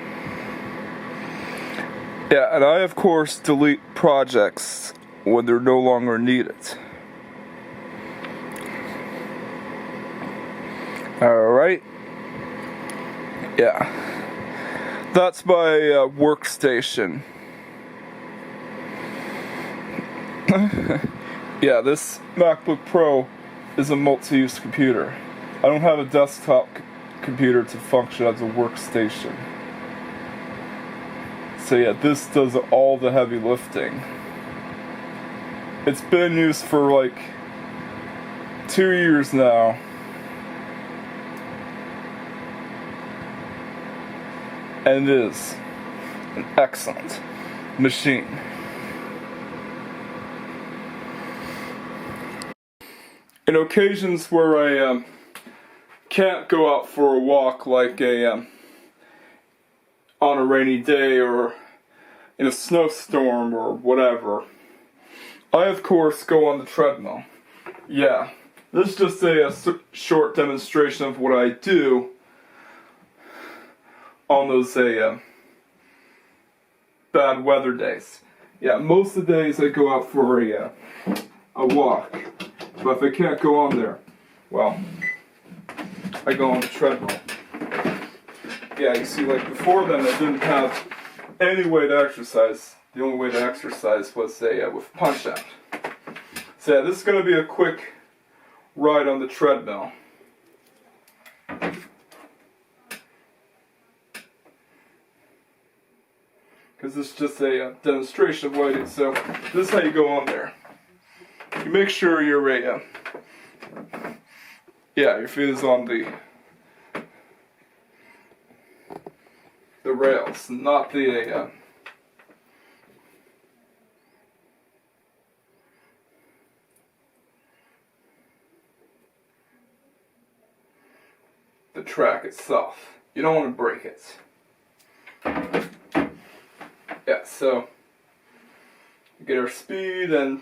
Yeah, and I of course delete projects when they're no longer needed. Alright. Yeah. That's my workstation. Yeah, this MacBook Pro is a multi-use computer. I don't have a desktop computer to function as a workstation. So yeah, this does all the heavy lifting. It's been used for like 2 years now. And it is an excellent machine. In occasions where I can't go out for a walk, like on a rainy day or in a snowstorm or whatever, I of course go on the treadmill. Yeah, this is just a short demonstration of what I do on those bad weather days. Yeah, most of the days I go out for a walk. But if I can't go on there, well, I go on the treadmill. Yeah, you see, like before then, I didn't have any way to exercise. The only way to exercise was with punch out. So yeah, this is going to be a quick ride on the treadmill. Because this is just a demonstration of what I do. So this is how you go on there. You make sure your your feet is on the rails, not the track itself. You don't want to break it. Yeah, so we get our speed and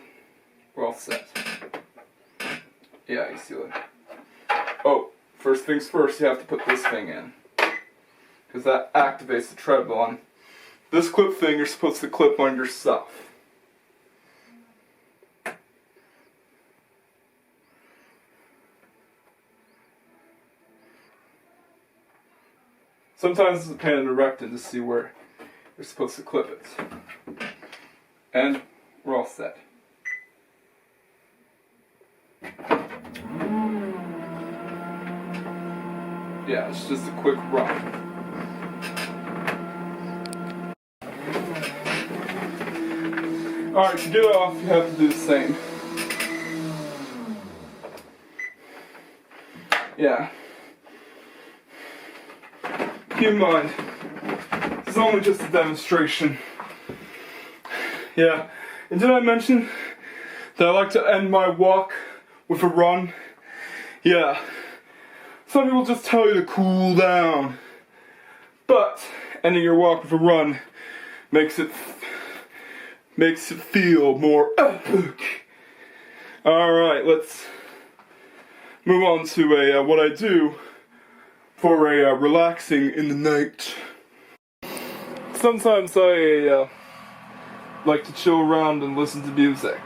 we're all set. Yeah, you see it. Oh, first things first, you have to put this thing in. Because that activates the treadmill. And this clip thing you're supposed to clip on yourself. Sometimes it's a pain in the rectum to see where you're supposed to clip it. And we're all set. Yeah, it's just a quick run. Alright, to get off, you have to do the same. Yeah. Keep in mind, this is only just a demonstration. Yeah, and did I mention that I like to end my walk with a run? Yeah. Some people just tell you to cool down. But ending your walk with a run makes it feel more epic. Alright, let's move on to what I do for relaxing in the night. Sometimes I like to chill around and listen to music.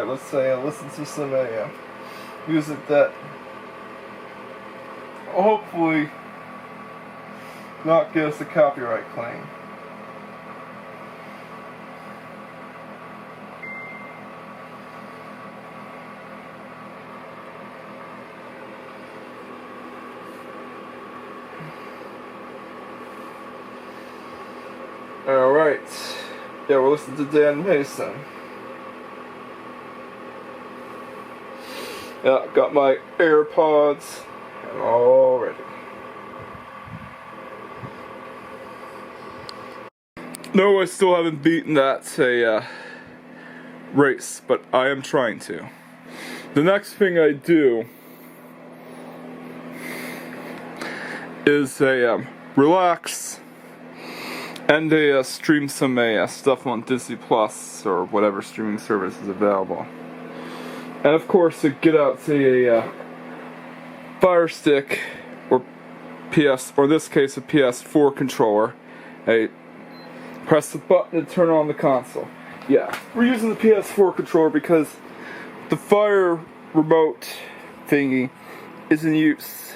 let's say listen to some music that hopefully not get us a copyright claim. Alright. Yeah, we're listening to Dan Mason. Yeah, got my AirPods and all ready. No, I still haven't beaten that race, but I am trying to. The next thing I do is relax and stream some stuff on Disney Plus or whatever streaming service is available. And of course, get out a Fire Stick or in this case, a PS4 controller. Press the button to turn on the console. Yeah, we're using the PS4 controller because the Fire remote thingy is in use.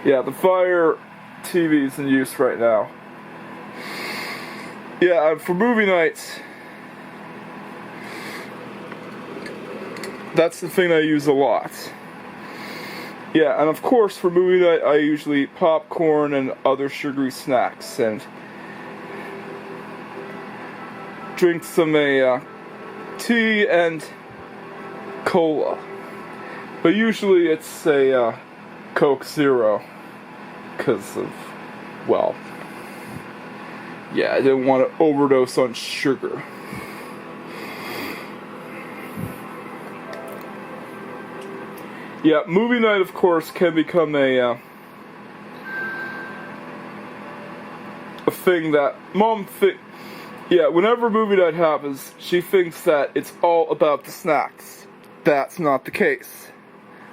Yeah, the Fire TV is in use right now. Yeah, for movie nights, that's the thing I use a lot. Yeah, and of course for movie night I usually eat popcorn and other sugary snacks and drink some tea and cola. But usually it's a Coke Zero. Because of, well, yeah, I didn't want to overdose on sugar. Yeah, movie night, of course, can become a thing that Mom yeah, whenever movie night happens, she thinks that it's all about the snacks. That's not the case.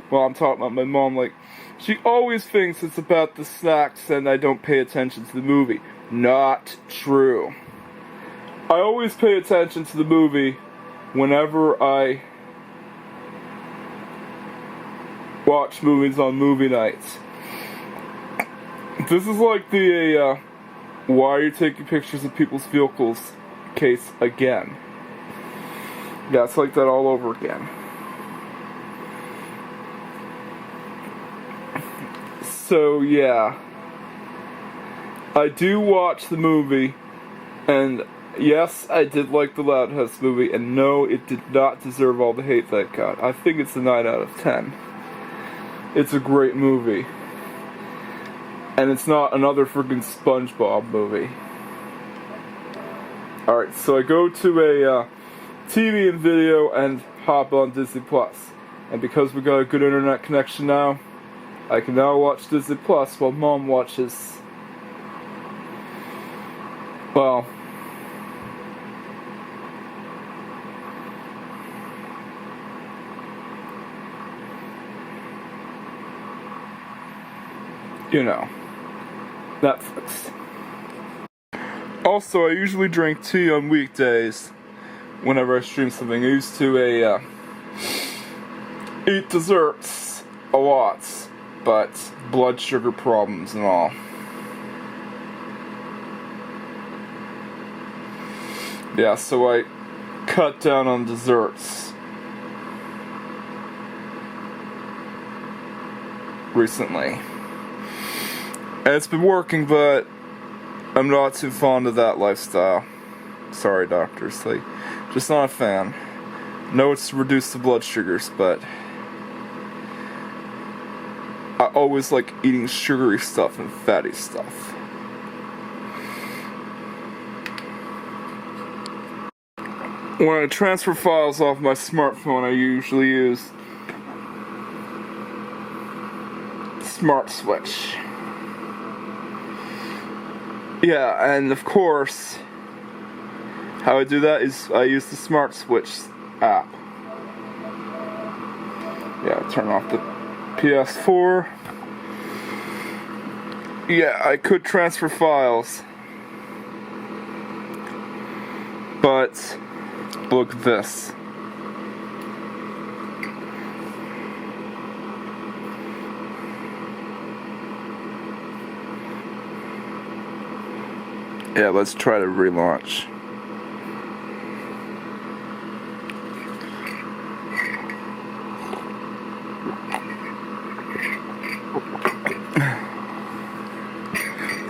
Well, I'm talking about my mom, she always thinks it's about the snacks and I don't pay attention to the movie. Not true. I always pay attention to the movie whenever I watch movies on movie nights. This is like the why are you taking pictures of people's vehicles case again. Yeah, it's like that all over again. So yeah, I do watch the movie, and yes, I did like the Loud House movie, and no, it did not deserve all the hate that it got. I think it's a 9 out of 10. It's a great movie. And it's not another friggin' SpongeBob movie. Alright, so I go to a TV and video and hop on Disney Plus. And because we got a good internet connection now, I can now watch Disney Plus while Mom watches, well, you know, Netflix. Also, I usually drink tea on weekdays whenever I stream something. I used to eat desserts a lot, but blood sugar problems and all. Yeah, so I cut down on desserts recently. And it's been working, but I'm not too fond of that lifestyle. Sorry, doctors. Just not a fan. No, it's to reduce the blood sugars, but I always like eating sugary stuff and fatty stuff. When I transfer files off my smartphone, I usually use Smart Switch. Yeah, and of course, how I do that is I use the Smart Switch app. Yeah, turn off the PS4. Yeah, I could transfer files, but Look at this. Yeah, let's try to relaunch.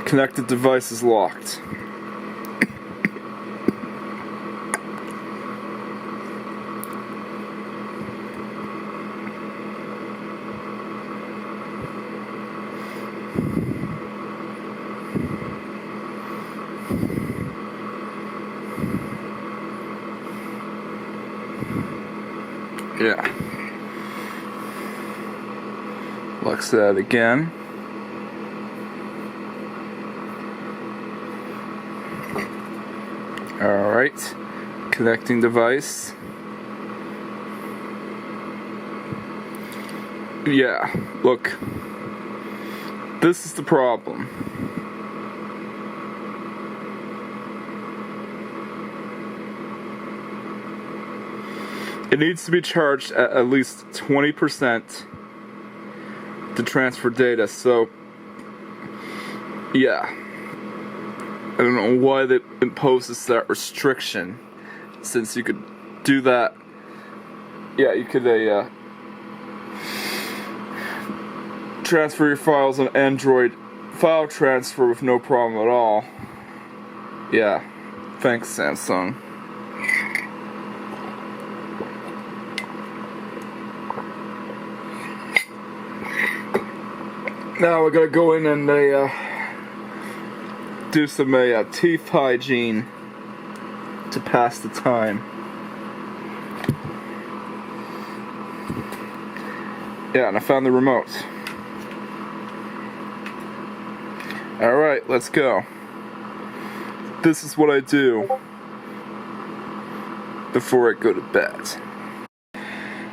Connected device is locked. Yeah. Let's that again. Alright. Connecting device. Yeah, look. This is the problem. It needs to be charged at least 20% to transfer data, so yeah. I don't know why that imposes that restriction, since you could do that. Yeah, you could transfer your files on Android file transfer with no problem at all. Yeah, thanks Samsung. Now we're gonna go in and do some teeth hygiene to pass the time. Yeah, and I found the remote. Alright, let's go. This is what I do before I go to bed.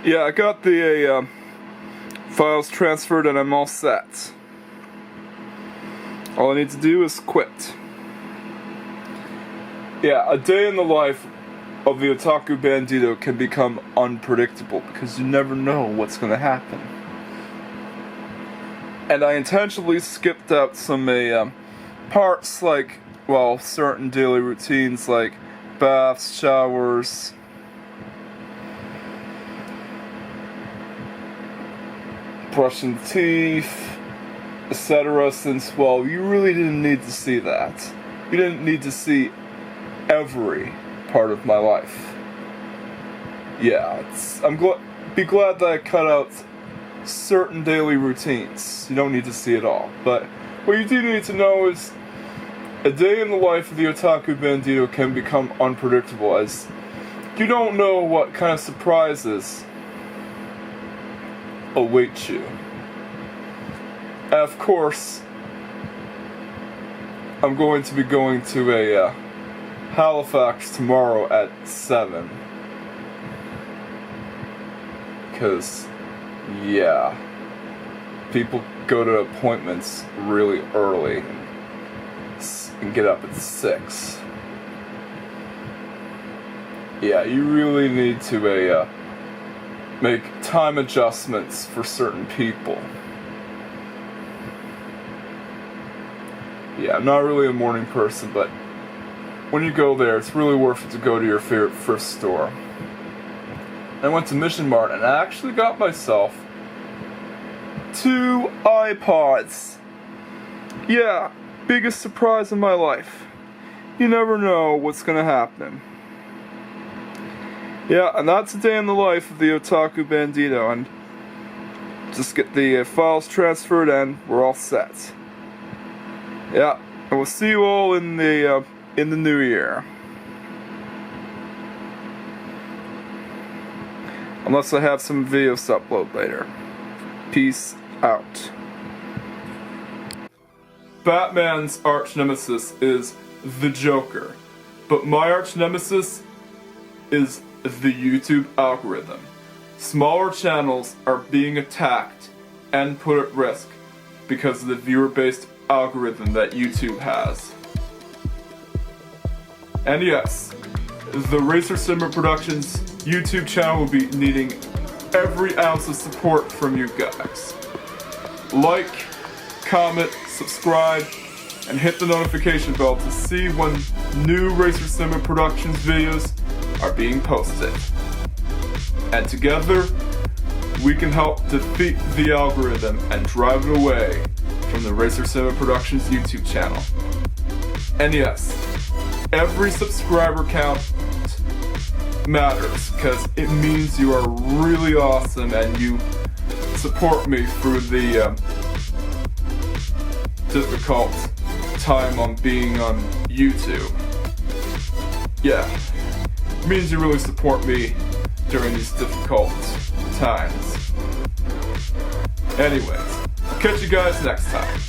Yeah, I got the files transferred and I'm all set. All I need to do is quit. Yeah, a day in the life of the Otaku Bandito can become unpredictable because you never know what's going to happen. And I intentionally skipped out some parts like, well, certain daily routines like baths, showers, brushing teeth, etc. Since, well, you really didn't need to see that. You didn't need to see every part of my life. Yeah, be glad that I cut out certain daily routines. You don't need to see it all. But what you do need to know is a day in the life of the Otaku Bandito can become unpredictable, as you don't know what kind of surprises await you. And of course, I'm going to be going to a Halifax tomorrow at 7. Because, yeah, people go to appointments really early and get up at 6. Yeah, you really need to make time adjustments for certain people. Yeah, I'm not really a morning person, but when you go there, it's really worth it to go to your favorite thrift store. I went to Mission Mart and I actually got myself 2 iPods. Yeah, biggest surprise in my life. You never know what's gonna happen. Yeah, and that's a day in the life of the Otaku Bandito, and just get the files transferred and we're all set. Yeah, and we'll see you all in the new year. Unless I have some videos to upload later. Peace out. Batman's arch nemesis is the Joker, but my arch nemesis is the YouTube algorithm. Smaller channels are being attacked and put at risk because of the viewer-based algorithm that YouTube has. And yes, the Racer Simmer Productions YouTube channel will be needing every ounce of support from you guys. Like, comment, subscribe, and hit the notification bell to see when new Racer Simmer Productions videos are being posted. And together, we can help defeat the algorithm and drive it away from the Racer Simmer Productions YouTube channel. And yes, every subscriber count matters because it means you are really awesome and you support me through the difficult time on being on YouTube. Yeah, it means you really support me during these difficult times. Anyways, I'll catch you guys next time.